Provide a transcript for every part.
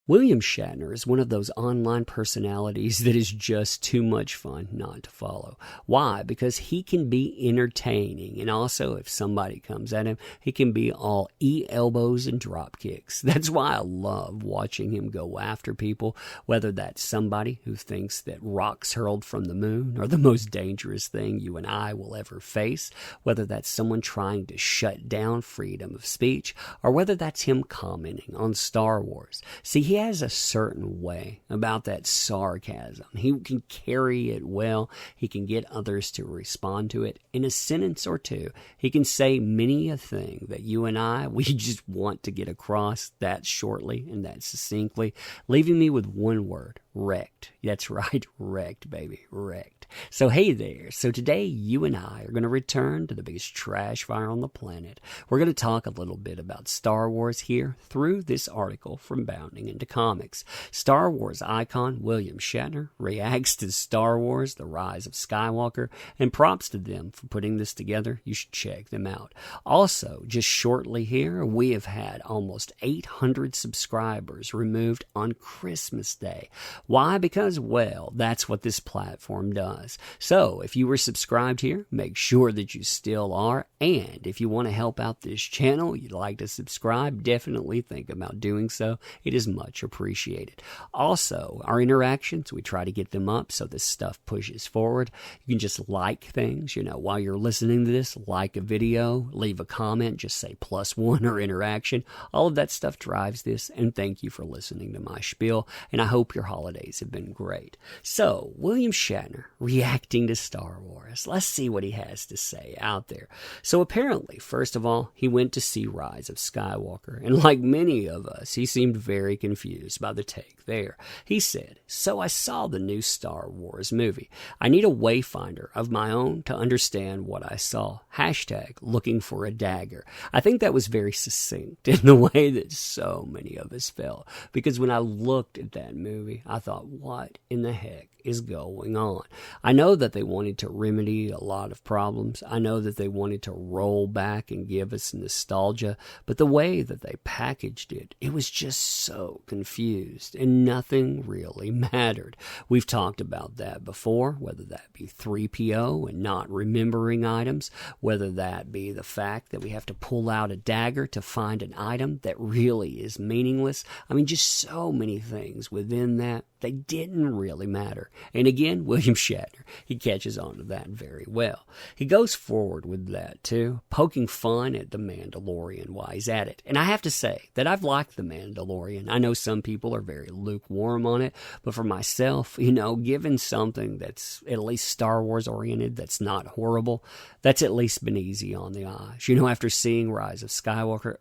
William Shatner is one of those online personalities that is just too much fun not to follow. Why? Because he can be entertaining, and also if somebody comes at him, he can be all elbows and drop kicks. That's why I love watching him go after people, whether that's somebody who thinks that rocks hurled from the moon are the most dangerous thing you and I will ever face, whether that's someone trying to shut down freedom of speech, or whether that's him commenting on Star Wars. See, he has a certain way about that sarcasm. He can carry it well. He can get others to respond to it in a sentence or two. He can say many a thing that you and I, we just want to get across that shortly and that succinctly, leaving me with one word: REKT. That's right, REKT, baby, REKT. So hey there. So today you and I are going to return to the biggest trash fire on the planet. We're going to talk a little bit about Star Wars here through this article from Bounding Into Comics. Star Wars icon William Shatner reacts to Star Wars: The Rise of Skywalker, and props to them for putting this together. You should check them out. Also, just shortly here, we have had almost 800 subscribers removed on Christmas Day. Why? Because, well, that's what this platform does. So, if you were subscribed here, make sure that you still are. And if you want to help out this channel, you'd like to subscribe, definitely think about doing so. It is much appreciated. Also, our interactions, we try to get them up so this stuff pushes forward. You can just like things, while you're listening to this, like a video, leave a comment, just say +1 or interaction. All of that stuff drives this, and thank you for listening to my spiel, and I hope your holidays have been great. So, William Shatner reacting to Star Wars. Let's see what he has to say out there. So apparently, first of all, he went to see Rise of Skywalker, and like many of us, he seemed very confused by the take there. He said, "So I saw the new Star Wars movie. I need a wayfinder of my own to understand what I saw. Hashtag looking for a dagger." I think that was very succinct in the way that so many of us felt, because when I looked at that movie, I thought, what in the heck is going on? I know that they wanted to remedy a lot of problems. I know that they wanted to roll back and give us nostalgia, but the way that they packaged it, it was just so confused, and nothing really mattered. We've talked about that before, whether that be 3PO and not remembering items, whether that be the fact that we have to pull out a dagger to find an item that really is meaningless. I mean, just so many things within that. They didn't really matter. And again, William Shatner, he catches on to that very well. He goes forward with that too, poking fun at The Mandalorian while he's at it. And I have to say that I've liked The Mandalorian. I know some people are very lukewarm on it, but for myself, given something that's at least Star Wars oriented, that's not horrible, that's at least been easy on the eyes. After seeing Rise of Skywalker,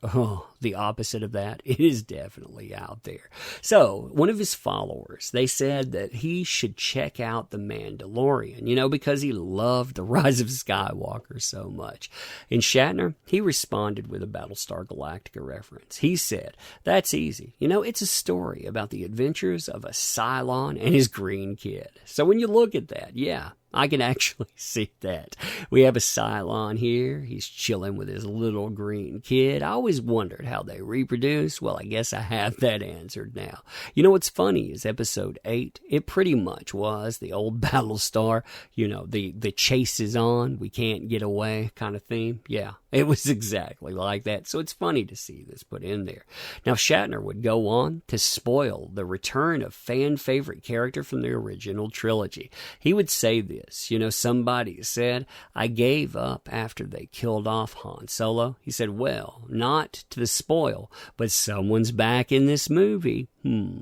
the opposite of that, it is definitely out there. So, one of his followers, they said that he should check out The Mandalorian, because he loved The Rise of Skywalker so much. And Shatner, he responded with a Battlestar Galactica reference. He said, "That's easy. It's a story about the adventures of a Cylon and his green kid." So when you look at that, yeah, I can actually see that. We have a Cylon here. He's chilling with his little green kid. I always wondered how they reproduce. Well, I guess I have that answered now. What's funny is episode 8, it pretty much was the old Battlestar, the chase is on, we can't get away kind of theme. Yeah, it was exactly like that. So it's funny to see this put in there. Now, Shatner would go on to spoil the return of fan favorite character from the original trilogy. He would say this. Somebody said, "I gave up after they killed off Han Solo." He said, "Well, not to the spoil, but someone's back in this movie.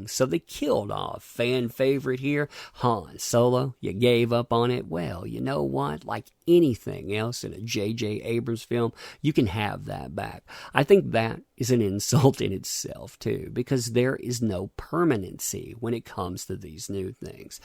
So they killed off fan favorite here, Han Solo. You gave up on it. Well, you know what? Like anything else in a J.J. Abrams film, you can have that back." I think that is an insult in itself, too, because there is no permanency when it comes to these new things.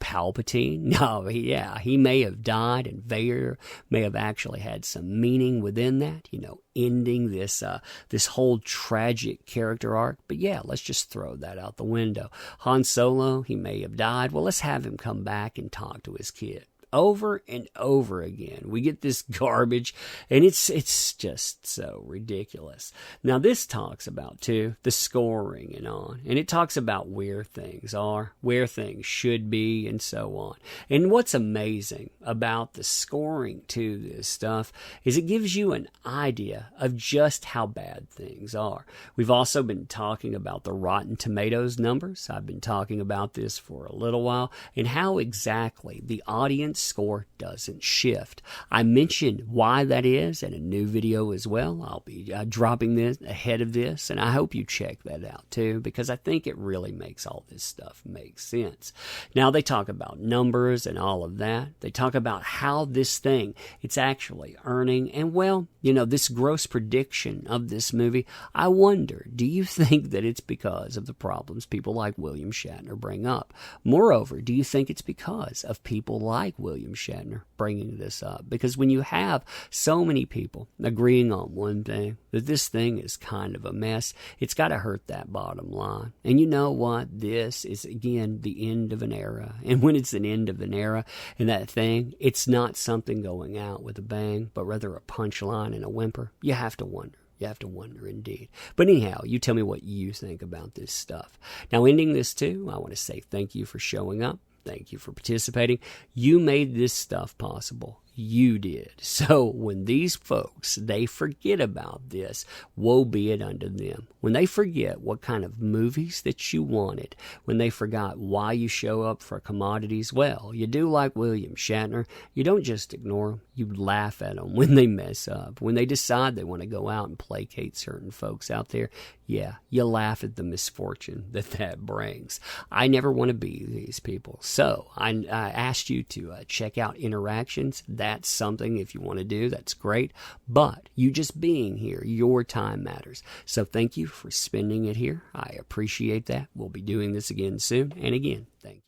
Palpatine, no, he may have died, and Vader may have actually had some meaning within that, ending this whole tragic character arc. But yeah, let's just throw that out the window. Han Solo, he may have died. Well, let's have him come back and talk to his kid. over and over again. We get this garbage, and it's just so ridiculous. Now, this talks about, too, the scoring and on. And it talks about where things are, where things should be, and so on. And what's amazing about the scoring to this stuff is it gives you an idea of just how bad things are. We've also been talking about the Rotten Tomatoes numbers. I've been talking about this for a little while, and how exactly the audience score doesn't shift. I mentioned why that is in a new video as well. I'll be dropping this ahead of this, and I hope you check that out too, because I think it really makes all this stuff make sense. Now, they talk about numbers and all of that. They talk about how this thing, it's actually earning, and well, you know, this gross prediction of this movie, I wonder, do you think that it's because of the problems people like William Shatner bring up? Moreover, do you think it's because of people like William Shatner bringing this up? Because when you have so many people agreeing on one thing, that this thing is kind of a mess, it's got to hurt that bottom line. And you know what? This is, again, the end of an era. And when it's an end of an era and that thing, it's not something going out with a bang, but rather a punchline and a whimper, you have to wonder. You have to wonder indeed. But anyhow, you tell me what you think about this stuff. Now, ending this too, I want to say thank you for showing up. Thank you for participating. You made this stuff possible. You did. So when these folks, they forget about this, woe be it unto them. When they forget what kind of movies that you wanted, when they forgot why you show up for commodities, well, you do like William Shatner. You don't just ignore them. You laugh at them when they mess up. When they decide they want to go out and placate certain folks out there, yeah, you laugh at the misfortune that brings. I never want to be these people. So I asked you to check out Interactions. That's something, if you want to do, that's great. But you just being here, your time matters. So thank you for spending it here. I appreciate that. We'll be doing this again soon. And again, thank you.